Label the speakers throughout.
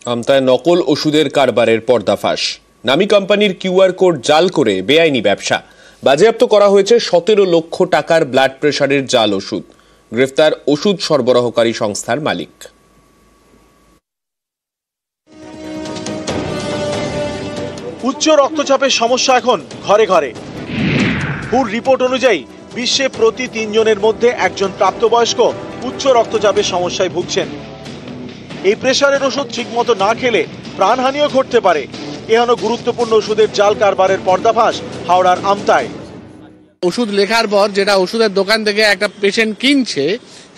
Speaker 1: আমতায় নকল ওষুধের কারবারের পর্দাফাশ। নামী কোম্পানির কিউআর কোড জাল করে বেআইনি ব্যবসা। বাজেয়াপ্ত করা হয়েছে 17 লক্ষ টাকার ব্লাড প্রেশারের জাল ওষুধ। গ্রেফতার ওষুধ সরবরাহকারী সংস্থার মালিক।
Speaker 2: উচ্চ রক্তচাপের সমস্যা এখন ঘরে ঘরে। হুর রিপোর্ট অনুযায়ী বিশ্বে প্রতি 3 জনের মধ্যে একজন প্রাপ্তবয়স্ক উচ্চ রক্তচাপের সমস্যায় ভুগছেন। এই প্রেশারের ওষুধ ঠিকমতো না খেলে প্রাণহানিও ঘটতে পারে। এহেন গুরুত্বপূর্ণ ওষুধের জাল কারবারের পর্দাফাশ হাওড়ার আমতায়।
Speaker 3: ওষুধ লেখার পর যেটা ওষুধের দোকান থেকে একটা পেশেন্ট কিনছে,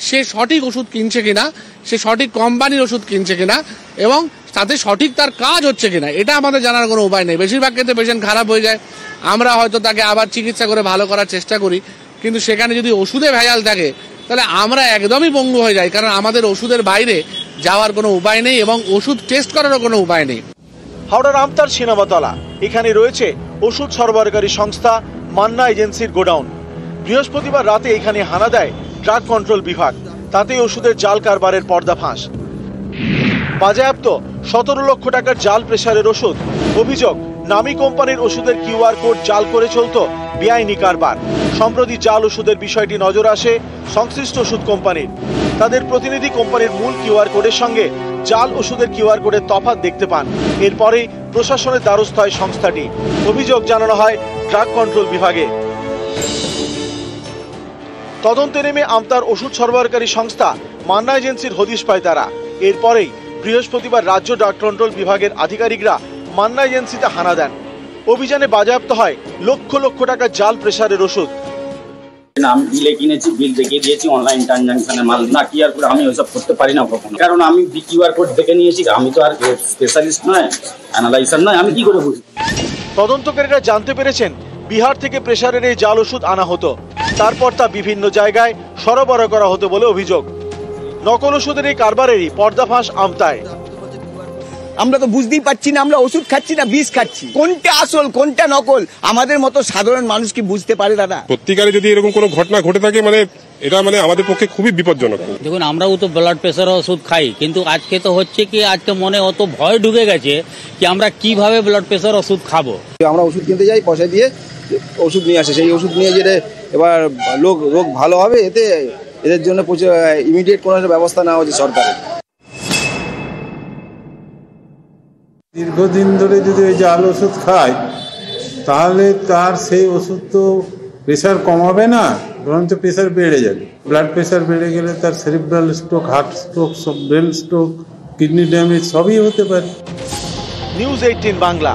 Speaker 3: সে সঠিক ওষুধ কিনছে কিনা, সে সঠিক কোম্পানির ওষুধ কিনছে কিনা এবং তাতে সঠিক তার কাজ হচ্ছে কিনা, এটা আমাদের জানার কোনো উপায় নেই। বেশিরভাগ ক্ষেত্রে পেশেন্ট খারাপ হয়ে যায়, আমরা হয়তো তাকে আবার চিকিৎসা করে ভালো করার চেষ্টা করি, কিন্তু সেখানে যদি ওষুধে ভেজাল থাকে তাহলে আমরা একদমই পঙ্গু হয়ে যাই, কারণ আমাদের ওষুধের বাইরে যাওয়ার কোনো উপায় নেই এবং ওষুধ টেস্ট করারও কোনো উপায় নেই।
Speaker 2: হাওড়ার আমতার সিনেমাতলা, এখানে রয়েছে ওষুধ সরবরাহকারী সংস্থা মান্না এজেন্সির গোডাউন। বৃহস্পতিবার রাতে এখানে হানা দেয় ড্রাগ কন্ট্রোল বিভাগ, তাতে ওষুধের জাল কারবারের পর্দাফাঁস। বাজেয়াপ্ত 17 লক্ষ টাকার জাল প্রেসারের ওষুধ। অভিযোগ, নামী কোম্পানির ওষুধের কিউআর কোড জাল করে চলত বেআইনি কারবার। সম্প্রতি জাল ওষুধের বিষয়টি নজর আসে সংশ্লিষ্ট ওষুধ কোম্পানির। তাদের প্রতিনিধি কোম্পানির মূল কিউআর কোডের সঙ্গে জাল ওষুধের কিউআর কোডের তফাৎ দেখতে পান। এরপরেই প্রশাসনের দ্বারস্থ হয় সংস্থাটি। অভিযোগ জানানো হয় ড্রাগ কন্ট্রোল বিভাগে। তদন্তে নেমে আমতার ওষুধ সরবরাহকারী সংস্থা মান্না এজেন্সির হদিশ পায় তারা। এরপরেই বৃহস্পতিবার রাজ্য ড্রাগ কন্ট্রোল বিভাগের আধিকারিকরা মান্না এজেন্সিতে হানা দেন। অভিযানে বাজেয়াপ্ত হয় লক্ষ লক্ষ টাকা জাল প্রেসারের ওষুধ।
Speaker 4: আমি বিলে কিনেছি, বিল দেখিয়ে দিয়েছি, অনলাইন ট্রানজাকশনের মাল না কিউআর কোড আমি ওইসব করতে পারি না কখনো, কারণ আমি কিউআর কোড দেখে নিয়েছি। আমি তো আর স্পেশালিস্ট নয়, অ্যানালাইজার নয়, আমি কি করে বুঝি।
Speaker 2: তদন্তকারীরা জানতে পেরেছেন বিহার থেকে প্রেসারের এই জাল ওষুধ আনা হতো, তারপর তা বিভিন্ন জায়গায় সরবরাহ করা হতো বলে অভিযোগ। নকল ওষুধের এই কারবারেরই পর্দাফাঁস আমতায়।
Speaker 5: আমরা তো বুঝতেই পারছি না, আমরা ওষুধ খাচ্ছি না বিষ খাচ্ছি, কোনটা আসল কোনটা নকল আমাদের মতো সাধারণ মানুষ কি বুঝতে পারে দাদা?
Speaker 6: সত্যিকারে যদি এরকম কোনো ঘটনা ঘটে থাকে এটা আমাদের পক্ষে খুবই বিপজ্জনক।
Speaker 7: দেখুন, আমরাও তো ব্লাড প্রেসার ওষুধ খাই, কিন্তু আজকে তো হচ্ছে কি, আজকে মনে অত ভয় ঢুকে গেছে কি আমরা কিভাবে ব্লাড প্রেসার ওষুধ খাবো।
Speaker 5: আমরা ওষুধ কিনতে যাই, পয়সা দিয়ে ওষুধ নিয়ে আসে, সেই ওষুধ নিয়ে যেতে এবার রোগ ভালো হবে, এদের জন্য ইমিডিয়েট কোনো একটা ব্যবস্থা নেওয়া হচ্ছে সরকারের।
Speaker 8: দীর্ঘদিন ধরে যদি ওই জাল ওষুধ খায় তাহলে তার সেই ওষুধ তো প্রেশার কমাবে না, বরঞ্চ প্রেশার বেড়ে যাবে। ব্লাড প্রেশার বেড়ে গেলে তার cerebral stroke, heart stroke, brain stroke, kidney damage সবই হতে পারে।
Speaker 2: নিউজ 18 বাংলা।